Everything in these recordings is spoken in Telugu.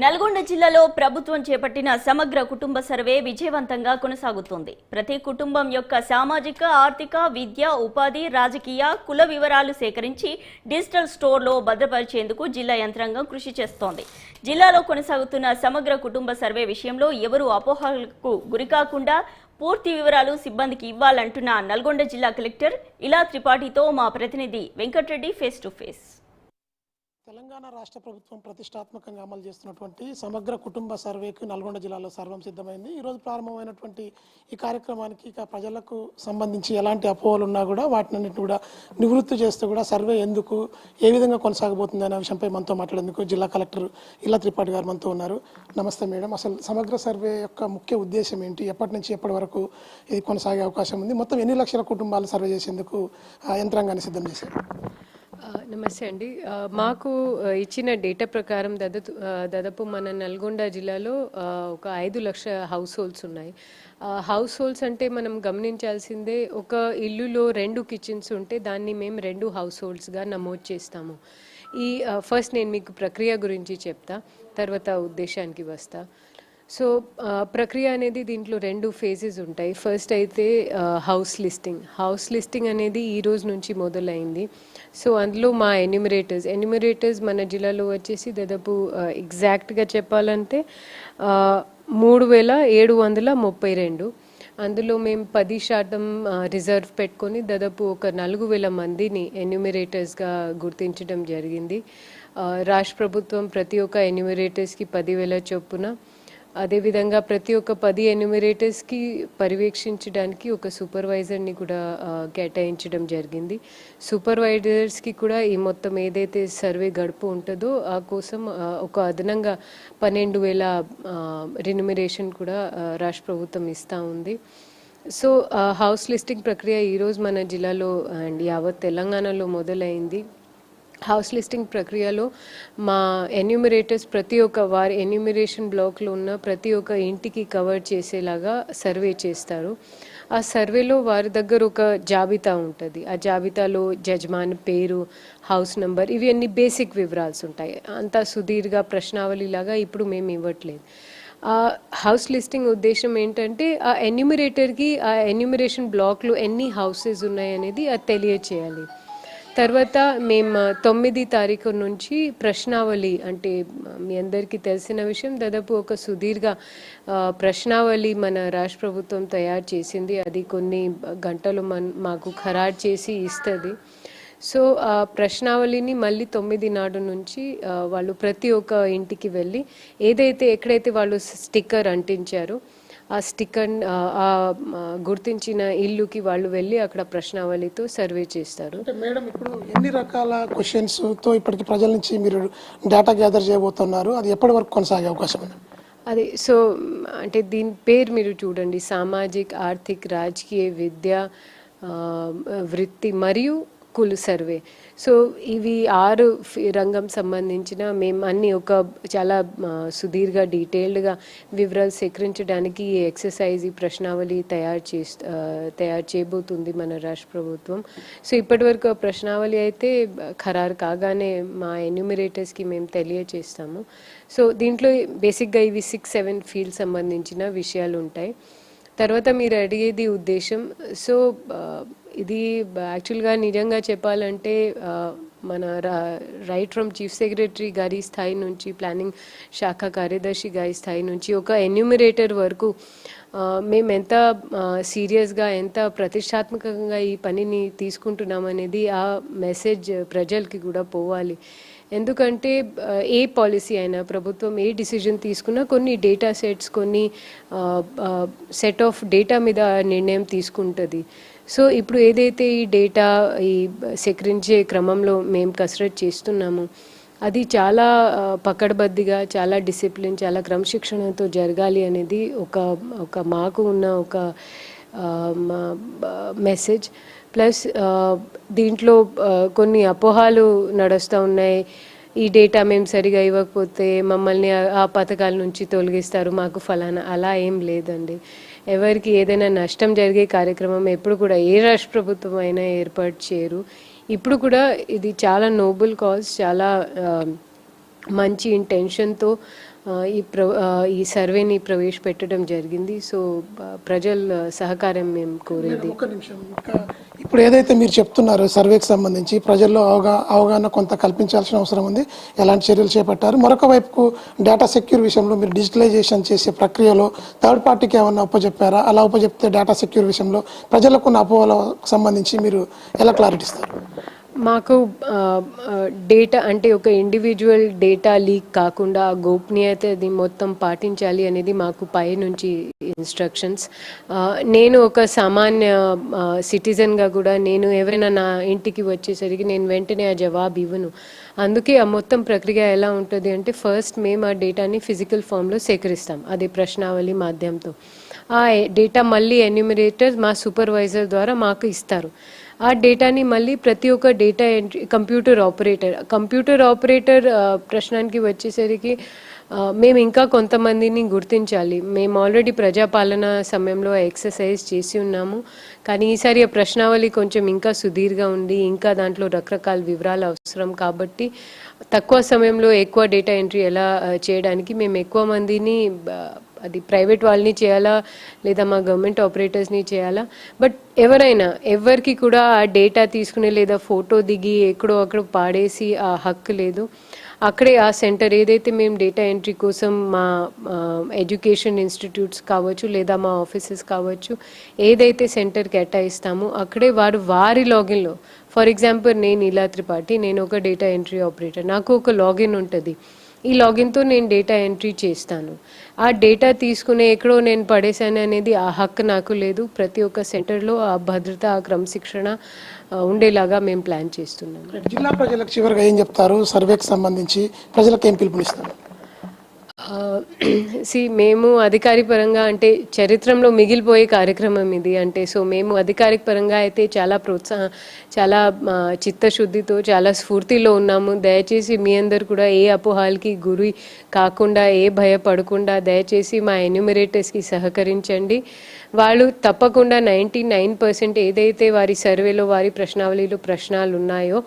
నల్గొండ జిల్లాలో ప్రభుత్వం చేపట్టిన సమగ్ర కుటుంబ సర్వే విజయవంతంగా కొనసాగుతోంది. ప్రతి కుటుంబం యొక్క సామాజిక, ఆర్థిక, విద్య, ఉపాధి, రాజకీయ, కుల వివరాలు సేకరించి డిజిటల్ స్టోర్లో భద్రపరిచేందుకు జిల్లా యంత్రాంగం కృషి చేస్తోంది. జిల్లాలో కొనసాగుతున్న సమగ్ర కుటుంబ సర్వే విషయంలో ఎవరూ అపోహలకు గురికాకుండా పూర్తి వివరాలు సిబ్బందికి ఇవ్వాలంటున్న నల్గొండ జిల్లా కలెక్టర్ ఇలా త్రిపాఠితో మా ప్రతినిధి Venkatareddy face to face. Telangana రాష్ట్ర ప్రభుత్వం ప్రతిష్టాత్మకంగా అమలు చేస్తున్నటువంటి సమగ్ర కుటుంబ సర్వేకు నల్గొండ జిల్లాలో సర్వం సిద్ధమైంది. ఈరోజు ప్రారంభమైనటువంటి ఈ కార్యక్రమానికి ఇక ప్రజలకు సంబంధించి ఎలాంటి అపోహలు ఉన్నా కూడా వాటినన్నింటిని కూడా నివృత్తి చేస్తూ కూడా సర్వే ఎందుకు, ఏ విధంగా కొనసాగబోతుంది అనే విషయంపై మనతో మాట్లాడేందుకు జిల్లా కలెక్టర్ ఇలా త్రిపాఠి గారు మనతో ఉన్నారు. నమస్తే మేడం. అసలు సమగ్ర సర్వే యొక్క ముఖ్య ఉద్దేశం ఏంటి, ఎప్పటి నుంచి ఎప్పటి వరకు ఇది కొనసాగే అవకాశం ఉంది, మొత్తం ఎన్ని లక్షల కుటుంబాలు సర్వే చేసేందుకు యంత్రాంగాన్ని సిద్ధం చేశారు? నమస్తే అండి. మాకు ఇచ్చిన డేటా ప్రకారం దాదాపు మన నల్గొండ జిల్లాలో ఒక 5 లక్షల హౌస్ హోల్డ్స్ ఉన్నాయి. హౌస్ హోల్డ్స్ అంటే మనం గమనించాల్సిందే, ఒక ఇల్లులో 2 కిచెన్స్ ఉంటే దాన్ని మేము 2 హౌస్ హోల్డ్స్గా నమోదు చేస్తాము. ఫస్ట్ నేను మీకు ప్రక్రియ గురించి చెప్తా, తర్వాత ఉద్దేశానికి వస్తా. సో ప్రక్రియ అనేది దీంట్లో 2 ఫేజెస్ ఉంటాయి. ఫస్ట్ అయితే హౌస్ లిస్టింగ్ అనేది ఈ రోజు నుంచి మొదలైంది. సో అందులో మా ఎన్యూమరేటర్స్ మన జిల్లాలో వచ్చేసి దాదాపు ఎగ్జాక్ట్గా చెప్పాలంటే 3732. అందులో మేము 10% రిజర్వ్ పెట్టుకొని దాదాపు ఒక 4000 మందిని ఎన్యూమరేటర్స్గా గుర్తించడం జరిగింది. రాష్ట్ర ప్రభుత్వం ప్రతి ఒక్క ఎన్యూమరేటర్స్కి 10,000 చొప్పున, అదేవిధంగా ప్రతి ఒక్క 10 ఎన్యూమరేటర్స్కి పర్యవేక్షించడానికి ఒక సూపర్వైజర్ని కూడా కేటాయించడం జరిగింది. సూపర్వైజర్స్కి కూడా ఈ మొత్తం ఏదైతే సర్వే గడుపు ఉంటుందో ఆ కోసం ఒక అదనంగా 12,000 రెన్యూమరేషన్ కూడా రాష్ట్ర ప్రభుత్వం ఇస్తూ ఉంది. సో హౌస్ లిస్టింగ్ ప్రక్రియ ఈరోజు మన జిల్లాలో అండ్ యావత్ తెలంగాణలో మొదలైంది. హౌస్ లిస్టింగ్ ప్రక్రియలో మా ఎన్యూమరేటర్స్ ప్రతి ఒక్క వారి ఎన్యూమరేషన్ బ్లాక్లో ఉన్న ప్రతి ఒక్క ఇంటికి కవర్ చేసేలాగా సర్వే చేస్తారు. ఆ సర్వేలో వారి దగ్గర ఒక జాబితా ఉంటుంది. ఆ జాబితాలో యజమాని పేరు, హౌస్ నంబర్, ఇవి అన్ని బేసిక్ వివరాలు ఉంటాయి. అంతా సుదీర్ఘ ప్రశ్నావళిలాగా ఇప్పుడు మేము ఇవ్వట్లేదు. హౌస్ లిస్టింగ్ ఉద్దేశం ఏంటంటే ఆ ఎన్యూమరేటర్కి ఆ ఎన్యూమరేషన్ బ్లాక్లో ఎన్ని హౌసెస్ ఉన్నాయనేది అది తెలియచేయాలి. తర్వాత మేము 9 తారీఖు నుంచి ప్రశ్నావళి, అంటే మీ అందరికీ తెలిసిన విషయం, దాదాపు ఒక సుదీర్ఘ ప్రశ్నావళి మన రాష్ట్ర ప్రభుత్వం తయారు చేసింది. అది కొన్ని గంటలు మాకు ఖరారు చేసి ఇస్తుంది. సో ఆ ప్రశ్నావళిని మళ్ళీ 9 నాడు నుంచి వాళ్ళు ప్రతి ఒక్క ఇంటికి వెళ్ళి ఎక్కడైతే వాళ్ళు స్టిక్కర్ అంటించారో ఆ స్టిక్కర్ గుర్తించిన ఇల్లుకి వాళ్ళు వెళ్ళి అక్కడ ప్రశ్నావళితో సర్వే చేస్తారు. అంటే మేడం, ఇప్పుడు ఎన్ని రకాల క్వశ్చన్స్తో ఇప్పటికి ప్రజల నుంచి మీరు డేటా గ్యాదర్ చేయబోతున్నారు, అది ఎప్పటి వరకు కొనసాగే అవకాశం ఉంది? అదే, సో అంటే దీని పేరు మీరు చూడండి, సామాజిక, ఆర్థిక, రాజకీయ, విద్య, వృత్తి మరియు కుల సర్వే. సో ఇవి 6 రంగం సంబంధించిన మేము అన్ని ఒక చాలా సుదీర్ఘ డీటెయిల్డ్గా వివరాలు సేకరించడానికి ఈ ఎక్సర్సైజ్, ఈ ప్రశ్నావళి తయారు చేయబోతుంది మన రాష్ట్ర ప్రభుత్వం. సో ఇప్పటివరకు ఆ ప్రశ్నావళి అయితే ఖరారు కాగానే మా ఎన్యూమరేటర్స్కి మేము తెలియచేస్తాము. సో దీంట్లో బేసిక్గా ఇవి 6-7 ఫీల్డ్ సంబంధించిన విషయాలు ఉంటాయి. తర్వాత మీరు అడిగేది ఉద్దేశం. సో ఇది యాక్చువల్గా నిజంగా చెప్పాలంటే మన రైట్ ఫ్రమ్ చీఫ్ సెక్రటరీ గారి స్థాయి నుంచి, ప్లానింగ్ శాఖ కార్యదర్శి గారి స్థాయి నుంచి ఒక ఎన్యూమరేటర్ వరకు మేము ఎంత సీరియస్గా, ఎంత ప్రతిష్టాత్మకంగా ఈ పనిని తీసుకుంటున్నాం అనేది ఆ మెసేజ్ ప్రజలకి కూడా పోవాలి. ఎందుకంటే ఏ పాలసీ అయినా, ప్రభుత్వం ఏ డిసిజన్ తీసుకున్నా కొన్ని డేటా సెట్స్, కొన్ని సెట్ ఆఫ్ డేటా మీద నిర్ణయం తీసుకుంటుంది. సో ఇప్పుడు ఏదైతే ఈ డేటా సేకరించే క్రమంలో మేము కసరత్తు చేస్తున్నాము అది చాలా పకడ్బందీగా, చాలా డిసిప్లిన్, చాలా క్రమశిక్షణతో జరగాలి అనేది ఒక మాకు ఉన్న ఒక మెసేజ్. ప్లస్ దీంట్లో కొన్ని అపోహలు నడుస్తూ ఉన్నాయి. ఈ డేటా మేము సరిగా ఇవ్వకపోతే మమ్మల్ని ఆ పథకాల నుంచి తొలగిస్తారు, మాకు ఫలానా, అలా ఏం లేదండి. ఎవరికి ఏదైనా నష్టం జరిగే కార్యక్రమం ఎప్పుడు కూడా ఏ రాష్ట్ర ప్రభుత్వం అయినా ఏర్పాటు చేయరు. ఇప్పుడు కూడా ఇది చాలా నోబుల్ కాజ్, చాలా మంచి ఇంటెన్షన్తో ఈ సర్వేని ప్రవేశపెట్టడం జరిగింది. సో ప్రజల సహకారం మేము కోరేది. ఒక్క నిమిషం, ఇప్పుడు ఏదైతే మీరు చెప్తున్నారో సర్వేకి సంబంధించి ప్రజల్లో అవగాహన కొంత కల్పించాల్సిన అవసరం ఉంది, ఎలాంటి చర్యలు చేపట్టారు? మరొక వైపుకు డేటా సెక్యూర్ విషయంలో మీరు డిజిటలైజేషన్ చేసే ప్రక్రియలో థర్డ్ పార్టీకి ఏమన్నా ఉపజెప్పారా? అలా ఉపజెప్తే డేటా సెక్యూర్ విషయంలో ప్రజలకు ఉన్న అపోహలకు సంబంధించి మీరు ఎలా క్లారిటీ ఇస్తారు? మాకు డేటా అంటే ఒక ఇండివిజువల్ డేటా లీక్ కాకుండా గోపనీయతది మొత్తం పాటించాలి అనేది మాకు పై నుంచి ఇన్స్ట్రక్షన్స్. నేను ఒక సామాన్య సిటిజన్గా కూడా నేను ఎవరైనా నా ఇంటికి వచ్చేసరికి నేను వెంటనే ఆ జవాబు ఇవ్వను. అందుకే ఆ మొత్తం ప్రక్రియ ఎలా ఉంటుంది అంటే ఫస్ట్ మేము ఆ డేటాని ఫిజికల్ ఫామ్లో సేకరిస్తాం, అది ప్రశ్నావళి మాధ్యమంతో. ఆ డేటా మళ్ళీ ఎన్యూమరేటర్ మా సూపర్వైజర్ ద్వారా మాకు ఇస్తారు. ఆ డేటాని మళ్ళీ ప్రతి ఒక్క డేటా ఎంట్రీ కంప్యూటర్ ఆపరేటర్ ప్రశ్నానికి వచ్చేసరికి మేము ఇంకా కొంతమందిని గుర్తించాలి. మేము ఆల్రెడీ ప్రజాపాలన సమయంలో ఎక్సర్సైజ్ చేసి ఉన్నాము, కానీ ఈసారి ఆ ప్రశ్నావళి కొంచెం ఇంకా సుదీర్ఘంగా ఉంది, ఇంకా దాంట్లో రకరకాల వివరాలు అవసరం. కాబట్టి తక్కువ సమయంలో ఎక్కువ డేటా ఎంట్రీ ఎలా చేయడానికి మేము ఎక్కువ మందిని, అది ప్రైవేట్ వాళ్ళని చేయాలా లేదా మా గవర్నమెంట్ ఆపరేటర్స్ని చేయాలా, బట్ ఎవరికి కూడా ఆ డేటా తీసుకునే లేదా ఫోటో దిగి ఎక్కడో అక్కడ పాడేసి ఆ హక్కు లేదు. అక్కడే ఆ సెంటర్ ఏదైతే మేము డేటా ఎంట్రీ కోసం మా ఎడ్యుకేషన్ ఇన్స్టిట్యూట్స్ కావచ్చు లేదా మా ఆఫీసెస్ కావచ్చు ఏదైతే సెంటర్ కేటాయిస్తామో అక్కడే వారి లాగిన్లో, ఫర్ ఎగ్జాంపుల్ నేను ఇలా త్రిపాఠి, నేను ఒక డేటా ఎంట్రీ ఆపరేటర్, నాకు ఒక లాగిన్ ఉంటుంది. ఈ లాగిన్తో నేను డేటా ఎంట్రీ చేస్తాను. ఆ డేటా తీసుకునే ఎక్కడో నేను పడేశాను అనేది ఆ హక్కు నాకు లేదు. ప్రతి ఒక్క సెంటర్లో ఆ భద్రత, ఆ క్రమశిక్షణ ఉండేలాగా మేము ప్లాన్ చేస్తున్నాం. జిల్లా ప్రజలకు చివరిగా ఏం చెప్తారు? సర్వేకి సంబంధించి ప్రజలకు ఏం పిలుపునిస్తారు? మేము అధికారిక పరంగా అంటే చరిత్రలో మిగిలిపోయే కార్యక్రమం ఇది. అంటే సో మేము అధికారిక పరంగా అయితే చాలా చిత్తశుద్ధితో చాలా స్ఫూర్తిలో ఉన్నాము. దయచేసి మీ అందరు కూడా ఏ అపోహాలకి గురి కాకుండా, ఏ భయపడకుండా దయచేసి మా ఎన్యూమరేటర్స్కి సహకరించండి. వాళ్ళు తప్పకుండా 99% ఏదైతే వారి సర్వేలో వారి ప్రశ్నావళిలో ప్రశ్నలు ఉన్నాయో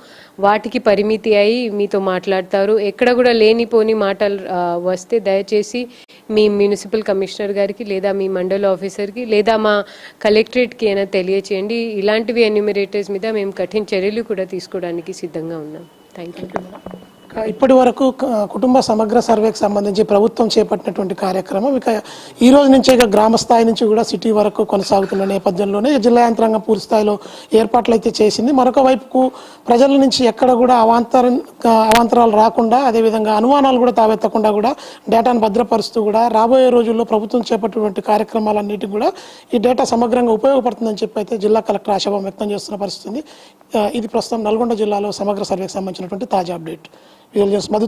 వాటికి పరిమితి అయి మీతో మాట్లాడతారు. ఎక్కడ కూడా లేనిపోని మాటలు వస్తే దయచేసి మీ మున్సిపల్ కమిషనర్ గారికి లేదా మీ మండల ఆఫీసర్కి లేదా మా కలెక్టరేట్కి అయినా తెలియచేయండి. ఇలాంటివి ఎన్యూమరేటర్స్ మీద మేము కఠిన చర్యలు కూడా తీసుకోవడానికి సిద్ధంగా ఉన్నాం. Thank you. ఇప్పటి వరకు కుటుంబ సమగ్ర సర్వేకి సంబంధించి ప్రభుత్వం చేపట్టినటువంటి కార్యక్రమం ఇక ఈ రోజు నుంచే ఇక గ్రామ స్థాయి నుంచి కూడా సిటీ వరకు కొనసాగుతున్న నేపథ్యంలోనే జిల్లా యంత్రాంగం పూర్తి స్థాయిలో ఏర్పాట్లు అయితే చేసింది. మరొక వైపుకు ప్రజల నుంచి ఎక్కడ కూడా అవాంతరాలు రాకుండా, అదేవిధంగా అనుమానాలు కూడా తావెత్తకుండా కూడా డేటాను భద్రపరుస్తూ కూడా రాబోయే రోజుల్లో ప్రభుత్వం చేపట్టినటువంటి కార్యక్రమాలన్నిటికీ కూడా ఈ డేటా సమగ్రంగా ఉపయోగపడుతుందని చెప్పి అయితే జిల్లా కలెక్టర్ ఆశాభావం వ్యక్తం చేస్తున్న పరిస్థితి. ఇది ప్రస్తుతం నల్గొండ జిల్లాలో సమగ్ర సర్వేకి సంబంధించినటువంటి తాజా అప్డేట్. మధు